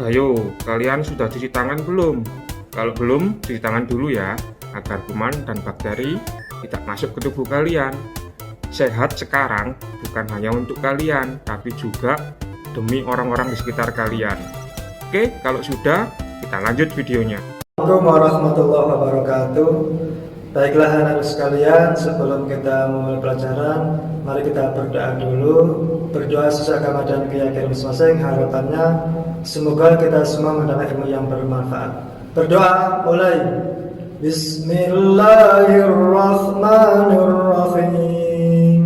Ayo, kalian sudah cuci tangan belum? Kalau belum, cuci tangan dulu ya, agar kuman dan bakteri tidak masuk ke tubuh kalian. Sehat sekarang bukan hanya untuk kalian, tapi juga demi orang-orang di sekitar kalian. Oke, kalau sudah, kita lanjut videonya. Assalamualaikum warahmatullahi wabarakatuh. Baiklah anak-anak sekalian, sebelum kita memulai pelajaran, mari kita berdoa dulu. Berdoa sesuai agama dan keyakinan masing-masing. Harapannya semoga kita semua mendapat ilmu yang bermanfaat. Berdoa mulai. Bismillahirrahmanirrahim.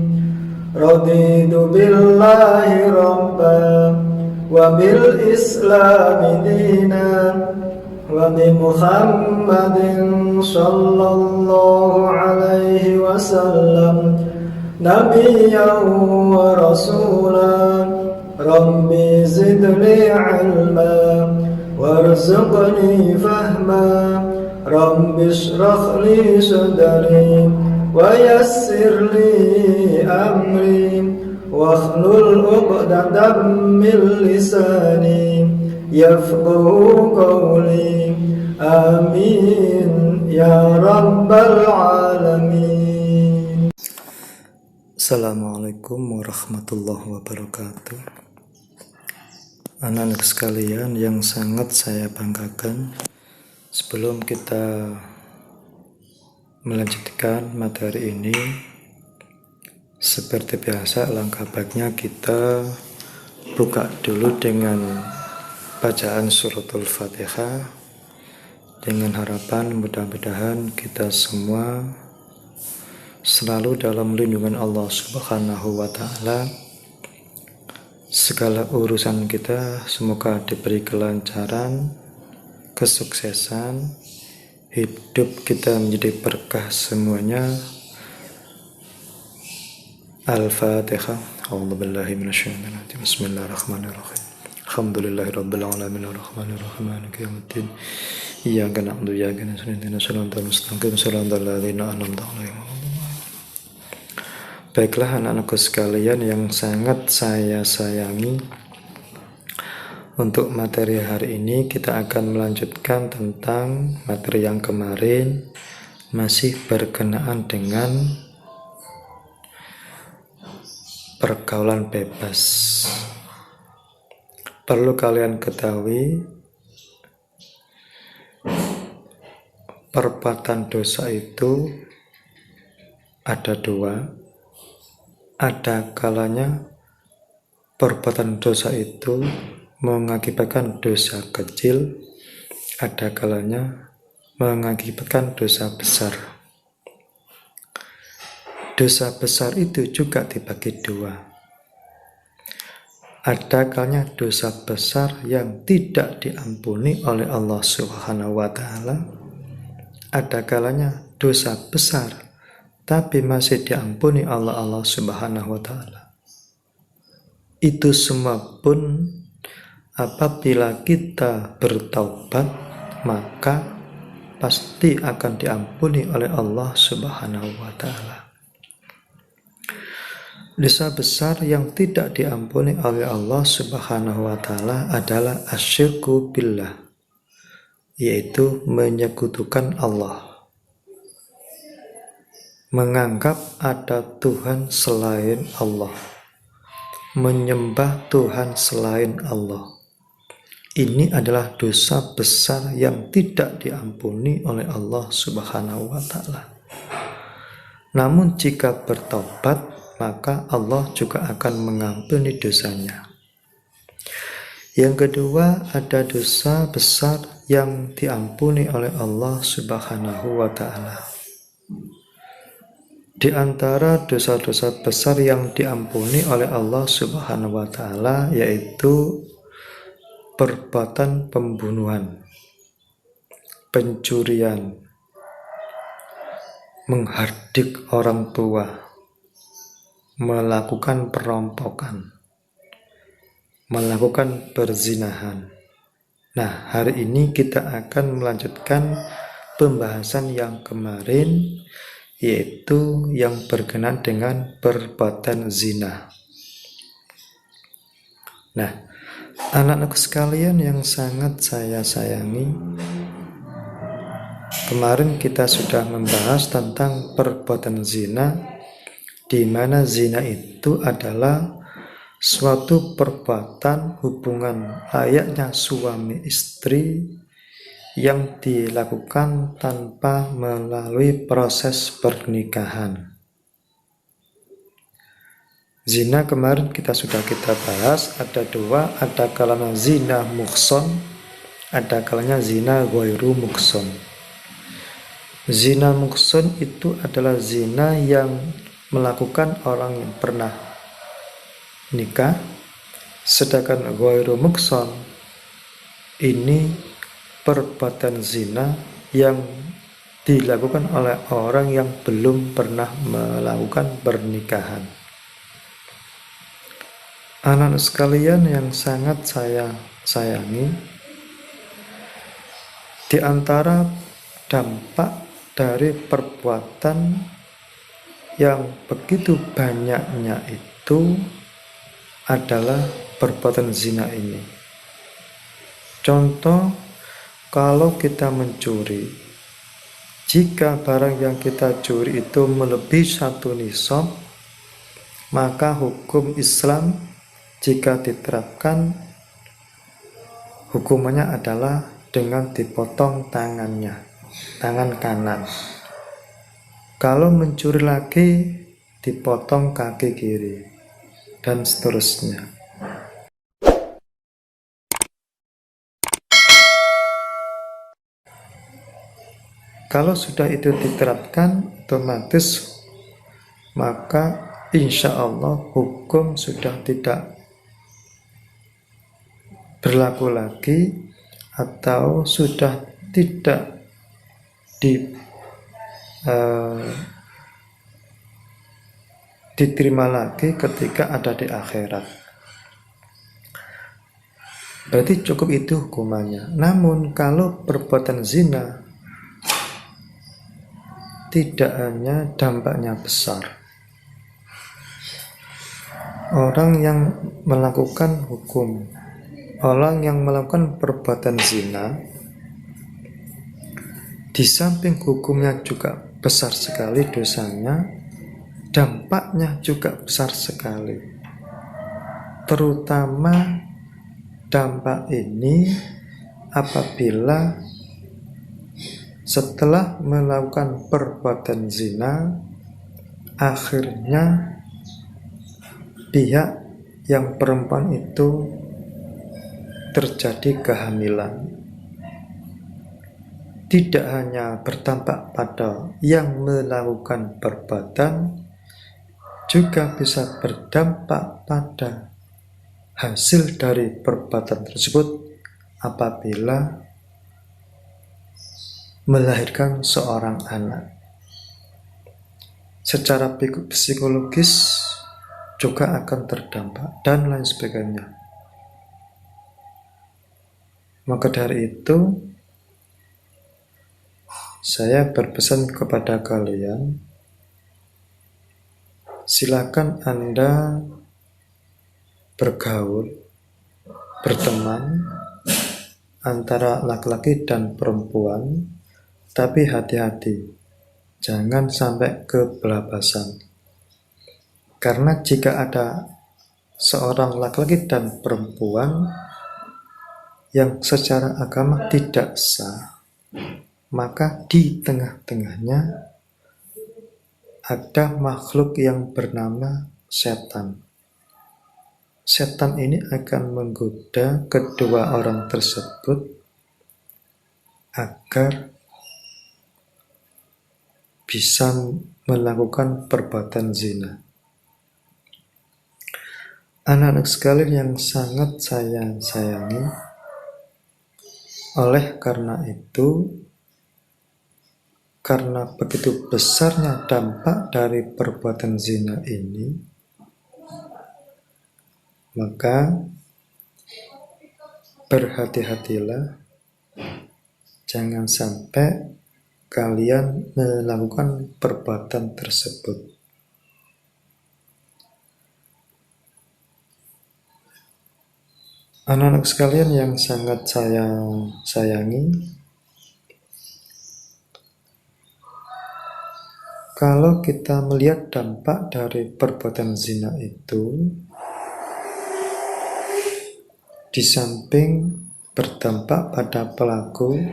Raditu billahi rabban wa bil islami dinan wa bi Muhammadin sallallahu alaihi wasallam nabiyyan wa rasulan. Rabbi zidni ilma warzuqni fahma. Rabbi shrah li sadri wa yassir li amri wahlul 'uqdatam min lisani yafqahu qawli. Amin ya rabbal alamin. Assalamualaikum warahmatullahi wabarakatuh. Anak-anak sekalian yang sangat saya banggakan, sebelum kita melanjutkan materi ini, seperti biasa langkah baiknya kita buka dulu dengan bacaan suratul Fatihah, dengan harapan mudah-mudahan kita semua selalu dalam lindungan Allah Subhanahu wa Ta'ala. Segala urusan kita semoga diberi kelancaran, kesuksesan, hidup kita menjadi berkah semuanya. Al-Fatihah. A'udzubillahi minasyaitonir rajim. Bismillahirrahmanirrahim. Alhamdulillahirabbil alamin arrahmanirrahim maliki yaumiddin. Iyyaka na'budu wa iyyaka nasta'in ihdinas siratal mustaqim siratal ladzina an'amta 'alaihim. Baiklah anak-anakku sekalian yang sangat saya sayangi, untuk materi hari ini kita akan melanjutkan tentang materi yang kemarin, masih berkenaan dengan pergaulan bebas. Perlu kalian ketahui, perbuatan dosa itu ada dua. Ada kalanya perbuatan dosa itu mengakibatkan dosa kecil, ada kalanya mengakibatkan dosa besar. Dosa besar itu juga dibagi dua. Ada kalanya dosa besar yang tidak diampuni oleh Allah Subhanahu wa Ta'ala. Ada kalanya dosa besar tapi masih diampuni Allah Subhanahu wa Ta'ala. Itu semua pun apabila kita bertaubat, maka pasti akan diampuni oleh Allah Subhanahu wa Ta'ala. Dosa besar yang tidak diampuni oleh Allah Subhanahu wa Ta'ala adalah asyirku billah, yaitu menyekutukan Allah, menganggap ada Tuhan selain Allah, menyembah Tuhan selain Allah. Ini adalah dosa besar yang tidak diampuni oleh Allah Subhanahu wa Ta'ala. Namun jika bertobat, maka Allah juga akan mengampuni dosanya. Yang kedua, ada dosa besar yang diampuni oleh Allah Subhanahu wa Ta'ala. Di antara dosa-dosa besar yang diampuni oleh Allah Subhanahu wa Ta'ala yaitu perbuatan pembunuhan, pencurian, menghardik orang tua, melakukan perampokan, melakukan perzinahan. Nah, hari ini kita akan melanjutkan pembahasan yang kemarin, yaitu yang berkenaan dengan perbuatan zina. Nah, Anak-anak sekalian yang sangat saya sayangi, kemarin kita sudah membahas tentang perbuatan zina, di mana zina itu adalah suatu perbuatan hubungan layaknya suami istri yang dilakukan tanpa melalui proses pernikahan. Zina kemarin kita bahas, ada dua, ada kalanya zina muhson, ada kalanya zina ghairu muhson. Zina muhson itu adalah zina yang melakukan orang yang pernah nikah, sedangkan ghairu muhson ini perbuatan zina yang dilakukan oleh orang yang belum pernah melakukan pernikahan. Anak-anak sekalian yang sangat saya sayangi, di antara dampak dari perbuatan yang begitu banyaknya itu adalah perbuatan zina ini. Contoh, kalau kita mencuri, jika barang yang kita curi itu melebihi 1 nisab, maka hukum Islam jika diterapkan, hukumannya adalah dengan dipotong tangannya, tangan kanan. Kalau mencuri lagi, dipotong kaki kiri, dan seterusnya. Kalau sudah itu diterapkan, otomatis maka insya Allah hukum sudah tidak berlaku lagi, atau sudah tidak diterima lagi ketika ada di akhirat. Berarti cukup itu hukumannya. Namun kalau perbuatan zina, tidak hanya dampaknya besar. Orang yang melakukan orang yang melakukan perbuatan zina, di samping hukumnya juga besar sekali dosanya, dampaknya juga besar sekali. Terutama dampak ini apabila setelah melakukan perbuatan zina, akhirnya pihak yang perempuan itu terjadi kehamilan. Tidak hanya berdampak pada yang melakukan perbuatan, juga bisa berdampak pada hasil dari perbuatan tersebut apabila melahirkan seorang anak. Secara psikologis juga akan terdampak dan lain sebagainya. Maka dari itu, saya berpesan kepada kalian, silakan Anda bergaul, berteman antara laki-laki dan perempuan, tapi hati-hati, jangan sampai kebablasan. Karena jika ada seorang laki-laki dan perempuan yang secara agama tidak sah, maka di tengah-tengahnya ada makhluk yang bernama setan. Setan ini akan menggoda kedua orang tersebut agar bisa melakukan perbuatan zina. Anak-anak sekalian yang sangat saya sayangi, oleh karena itu, karena begitu besarnya dampak dari perbuatan zina ini, maka berhati-hatilah, jangan sampai kalian melakukan perbuatan tersebut. Anak-anak sekalian yang sangat saya sayangi, kalau kita melihat dampak dari perbuatan zina itu, di samping berdampak pada pelaku,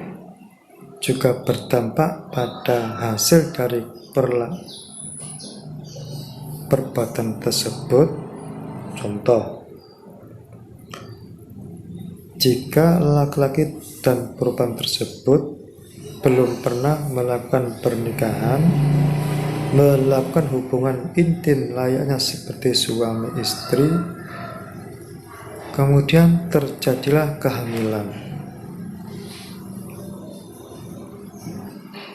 juga berdampak pada hasil dari perbuatan tersebut. Contoh, jika laki-laki dan perempuan tersebut belum pernah melakukan pernikahan, melakukan hubungan intim layaknya seperti suami istri, kemudian terjadilah kehamilan,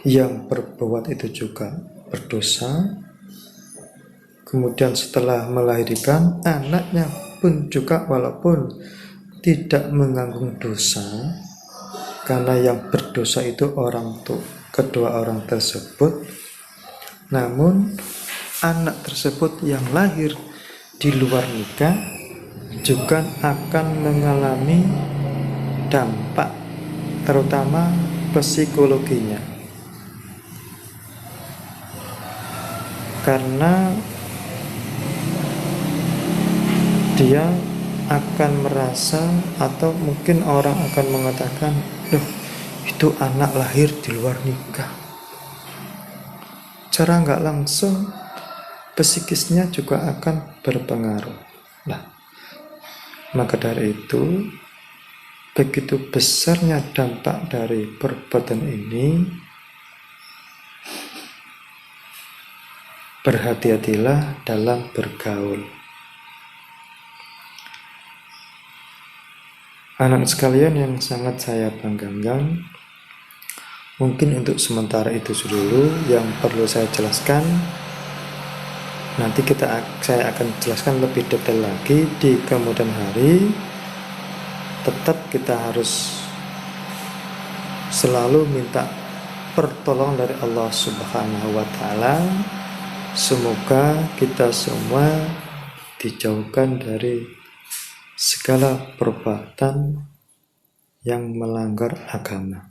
yang berbuat itu juga berdosa. Kemudian setelah melahirkan, anaknya pun juga walaupun tidak menanggung dosa, karena yang berdosa itu kedua orang tersebut, namun anak tersebut yang lahir di luar nikah juga akan mengalami dampak, terutama psikologinya, karena dia akan merasa, atau mungkin orang akan mengatakan, loh, itu anak lahir di luar nikah. Cara nggak langsung psikisnya juga akan berpengaruh. Nah, maka dari itu, begitu besarnya dampak dari perbuatan ini, berhati-hatilah dalam bergaul. Anak sekalian yang sangat saya banggakan, mungkin untuk sementara itu dulu yang perlu saya jelaskan. Nanti saya akan jelaskan lebih detail lagi di kemudian hari. Tetap kita harus selalu minta pertolongan dari Allah Subhanahu wa Ta'ala. Semoga kita semua dijauhkan dari segala perbuatan yang melanggar agama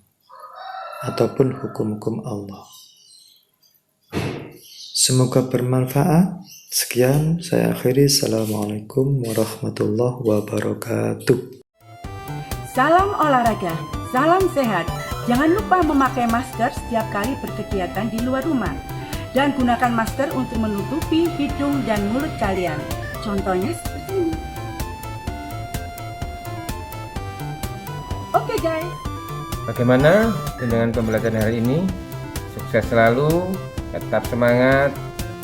ataupun hukum-hukum Allah. Semoga bermanfaat. Sekian, saya akhiri. Assalamualaikum warahmatullahi wabarakatuh. Salam olahraga, salam sehat. Jangan lupa memakai masker setiap kali berkegiatan di luar rumah. Dan gunakan masker untuk menutupi hidung dan mulut kalian. Contohnya seperti ini. Oke guys. Bagaimana dengan pembelajaran hari ini? Sukses selalu, tetap semangat.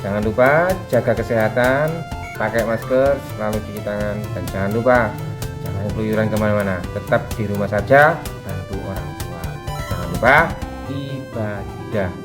Jangan lupa jaga kesehatan, pakai masker, selalu cuci tangan, dan jangan lupa jangan keluyuran kemana-mana. Tetap di rumah saja, bantu orang tua. Jangan lupa ibadah.